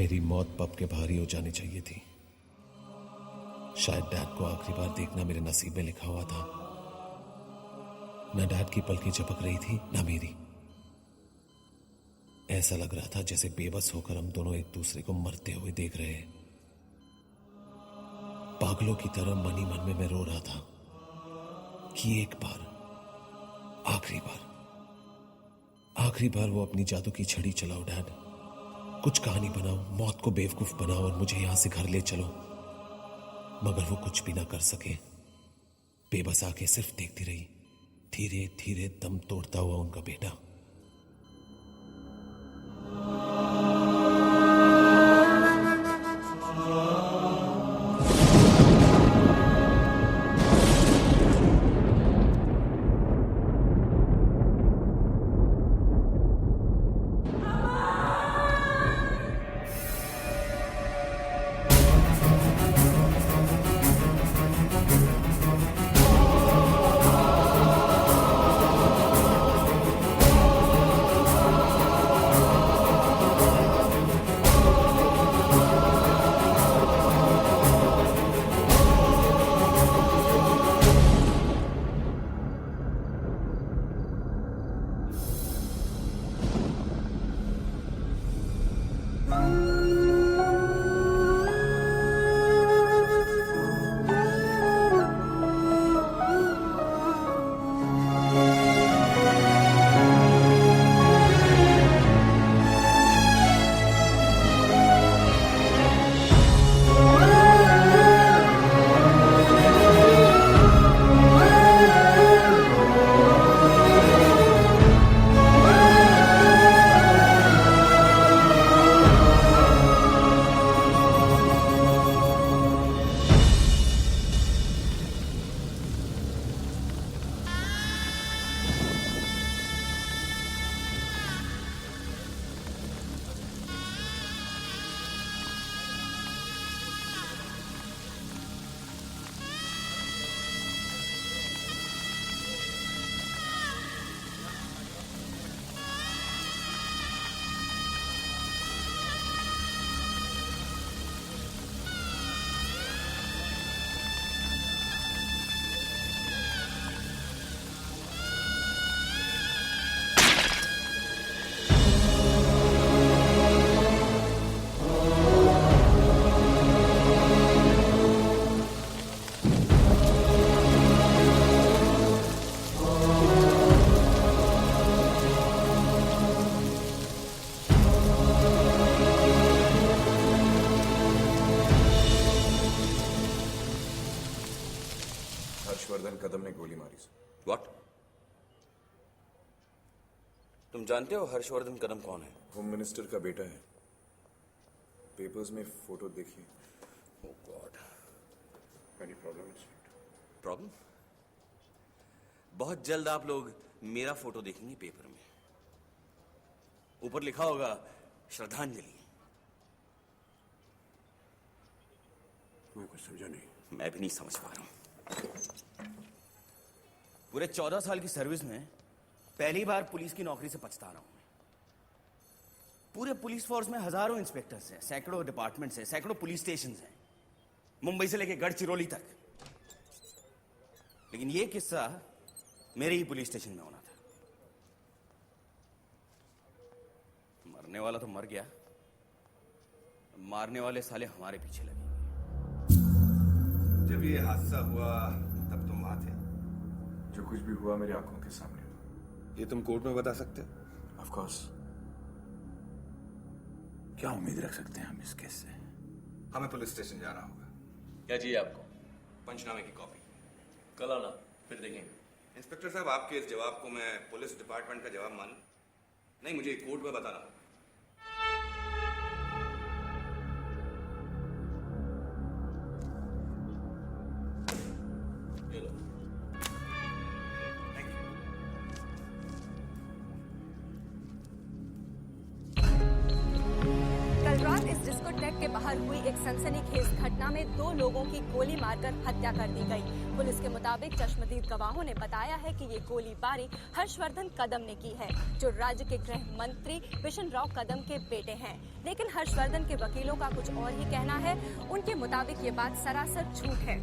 मेरी मौत पब के बाहर ही हो जानी चाहिए थी। शायद डैड को आखिरी बार देखना मेरे नसीब में लिखा हुआ था। न डैड की पलकें झपक रही थी न मेरी। ऐसा लग रहा था जैसे बेबस होकर हम दोनों एक दूसरे को मरते हुए देख रहे हैं। पागलों की तरह मन ही मन में मैं रो रहा था कि एक बार, आखिरी बार वो अपनी जादू की छड़ी चलाओ डैड। कुछ कहानी बनाओ, मौत को बेवकूफ बनाओ और मुझे यहां से घर ले चलो। मगर वो कुछ भी ना कर सके। बेबस आके सिर्फ देखती रही, धीरे धीरे दम तोड़ता हुआ उनका बेटा। हर्षवर्धन कदम ने गोली मारी सर। व्हाट? तुम जानते हो हर्षवर्धन कदम कौन है? होम मिनिस्टर का बेटा है। पेपर्स में फोटो देखिए। ओह गॉड। Any problem? प्रॉब्लम? बहुत जल्द आप लोग मेरा फोटो देखेंगे पेपर में। ऊपर लिखा होगा श्रद्धांजलि। मैं कुछ समझा नहीं। मैं भी नहीं समझ पा रहा हूं। पूरे 14 साल की सर्विस में पहली बार पुलिस की नौकरी से पछता रहा हूं। पूरे पुलिस फोर्स में हजारों इंस्पेक्टर्स हैं, सैकड़ों डिपार्टमेंट्स हैं, सैकड़ों पुलिस स्टेशन हैं, मुंबई से लेकर गढ़चिरौली तक। लेकिन यह किस्सा मेरे ही पुलिस स्टेशन में होना था। मरने वाला तो मर गया, मारने वाले साले हमारे पीछे लगे। जब ये हादसा हुआ तब तुम वहां थे? जो कुछ भी हुआ मेरी आंखों के सामने हुआ। ये तुम कोर्ट में बता सकते हो? Of course. क्या उम्मीद रख सकते हैं हम इस केस से? हमें पुलिस स्टेशन जाना होगा। क्या चाहिए आपको? पंचनामे की कॉपी। कल आना, फिर देखेंगे। इंस्पेक्टर साहब, आपके इस जवाब को मैं पुलिस डिपार्टमेंट का जवाब मानूं? नहीं, मुझे कोर्ट में बताना होगा। ये लो। Thank you. कल रात इस डिस्कोटेक के बाहर हुई एक सनसनीखेज घटना में 2 लोगों की गोली मारकर हत्या कर दी गई। पुलिस के मुताबिक चश्मदीद गवाहों ने बताया है कि ये गोलीबारी हर्षवर्धन कदम ने की है, जो राज्य के गृह मंत्री बिशन राव कदम के बेटे हैं। लेकिन हर्षवर्धन के वकीलों का कुछ और ही कहना है। उनके मुताबिक ये बात सरासर झूठ है।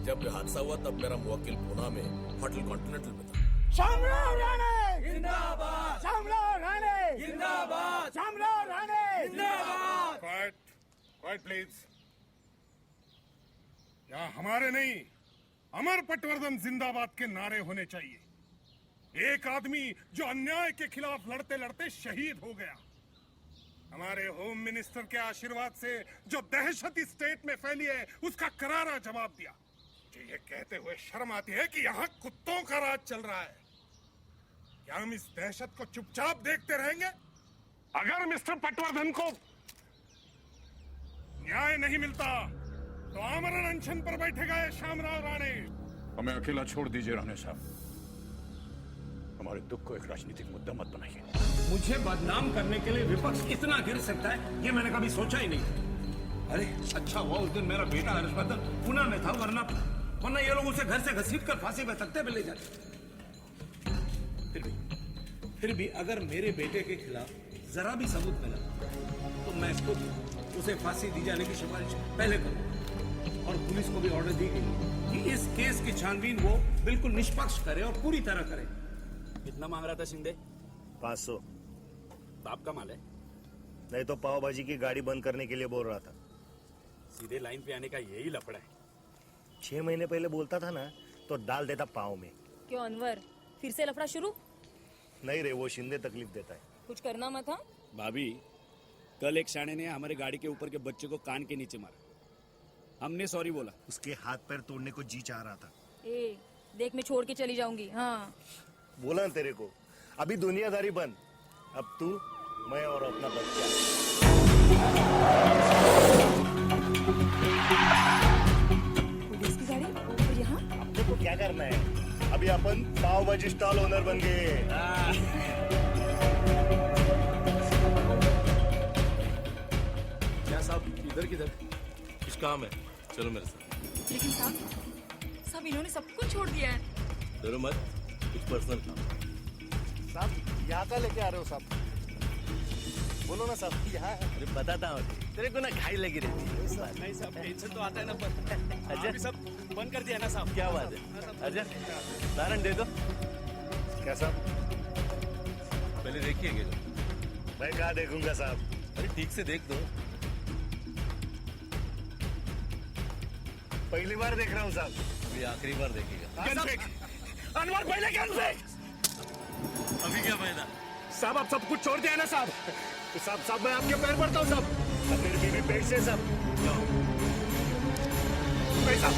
जब हादसा हुआ तब मेरा मुवक्किल पूना में होटल कॉन्टिनेंटल में था। शामराव राणे जिंदाबाद, शामराव राणे जिंदाबाद, शामराव राणे जिंदाबाद। Quite please. यहाँ हमारे नहीं, अमर पटवर्धन जिंदाबाद के नारे होने चाहिए। एक आदमी जो अन्याय के खिलाफ लड़ते लड़ते शहीद हो गया। हमारे होम मिनिस्टर के आशीर्वाद से जो दहशत इस स्टेट में फैली है, उसका करारा जवाब दिया। मुझे ये कहते हुए शर्म आती है कि यहाँ कुत्तों का राज चल रहा है। क्या हम इस दहशत को चुपचाप देखते रहेंगे? अगर मिस्टर पटवर्धन को न्याय नहीं मिलता तो आमरण अनशन पर बैठेगा ये शामराव राणे। हमें अकेला छोड़ दीजिए राणे साहब। हमारे दुख को एक राजनीतिक मुद्दा मत बनाइए। मुझे बदनाम करने के लिए विपक्ष इतना गिर सकता है, ये मैंने कभी सोचा ही नहीं। अरे अच्छा हुआ उस दिन मेरा बेटा हर्षवर्धन पुणे में था, वरना ये लोग उसे घर से घसीट कर फांसी पे तख्ते पे ले जाते। फिर भी अगर मेरे बेटे के खिलाफ जरा भी सबूत मिला तो मैं इसको उसे फांसी दी जाने की सिफारिश पहले करूं। और पुलिस को भी ऑर्डर दी गई कि इस केस की छानबीन वो बिल्कुल निष्पक्ष करे और पूरी तरह करे। कितना मांग रहा था शिंदे? 500। बाप का माल है? नहीं तो पाव भाजी की गाड़ी बंद करने के लिए बोल रहा था। सीधे लाइन पे आने का यही लफड़ा है। 6 महीने पहले बोलता था ना तो डाल देता पाव में। क्यों अनवर, फिर से लफड़ा शुरू? नहीं रे, वो शिंदे तकलीफ देता है। कुछ करना मत। हाँ भाभी, कल एक शाणे ने हमारे गाड़ी के ऊपर के बच्चे को कान के नीचे मारा। हमने सॉरी बोला। उसके हाथ पैर तोड़ने को जी चाह रहा था। ए, देख मैं छोड़ के चली जाऊंगी। हाँ बोला ना तेरे को, अभी दुनियादारी बंद। अब तू, मैं और अपना बच्चा। पुलिस की गाड़ी और यहाँ? अब देखो क्या करना है। अभी अपन पाव भाजी स्टॉल ओनर बन गए। क्या साहब, इधर किधर? कुछ काम है, चलो मेरे साथ। लेकिन साहब इन्होंने सब कुछ छोड़ दिया है। डरो मत, कुछ पर्सनल काम। साहब यहाँ का लेके आ रहे हो साहब? बोलो ना साहब। यहाँ अरे बताता हूँ, तेरे को ना घाई लगी रहती है। नहीं साहब, टेंशन तो आता है ना, पर अजय सब बंद कर दिया ना साहब। क्या बात है? अजय तारण दे दो। क्या साहब? पहले देखिए। मैं कहाँ देखूंगा साहब? अरे ठीक से देख दो। पहली बार देख रहा हूँ साहब। अभी आखिरी बार देखिएगा। अनवर पहले गन फेंक। अभी क्या फायदा? साहब आप सब कुछ छोड़ दिया ना साहब? साहब मैं आपके पैर पड़ता हूँ साहब। मेरी बीवी पेट से सब। पैसा।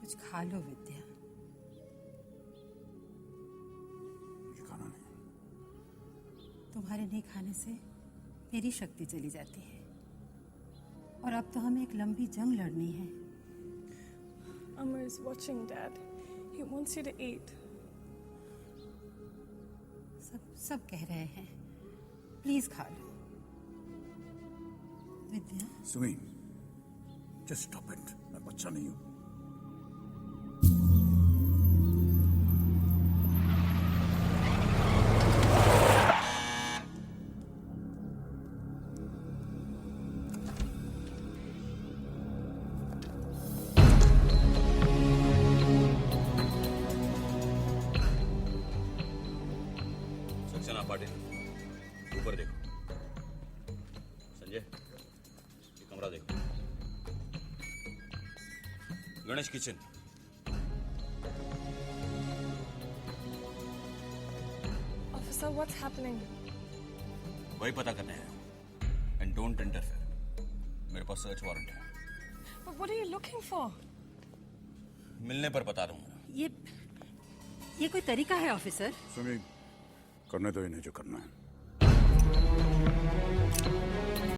कुछ खा लो विद्या। खाना नहीं। तुम्हारे नहीं खाने से मेरी शक्ति चली जाती है, और अब तो हमें एक लंबी जंग लड़नी है। Amar is watching, Dad. He wants you to eat. सब कह रहे हैं, प्लीज खा लो। विद्या, सुइन, जस्ट स्टॉप इट। मैं बच्चा नहीं हूँ। पाटिल, ऊपर देखो। संजय, ये कमरा देखो। Ganesh kitchen. Officer, what's happening? वही पता करने हैं। And don't interfere. मेरे पास सर्च वारंट है। But what are you looking for? मिलने पर बता दूंगा। ये कोई तरीका है ऑफिसर? सुमी, करने दो इन्हें जो करना है।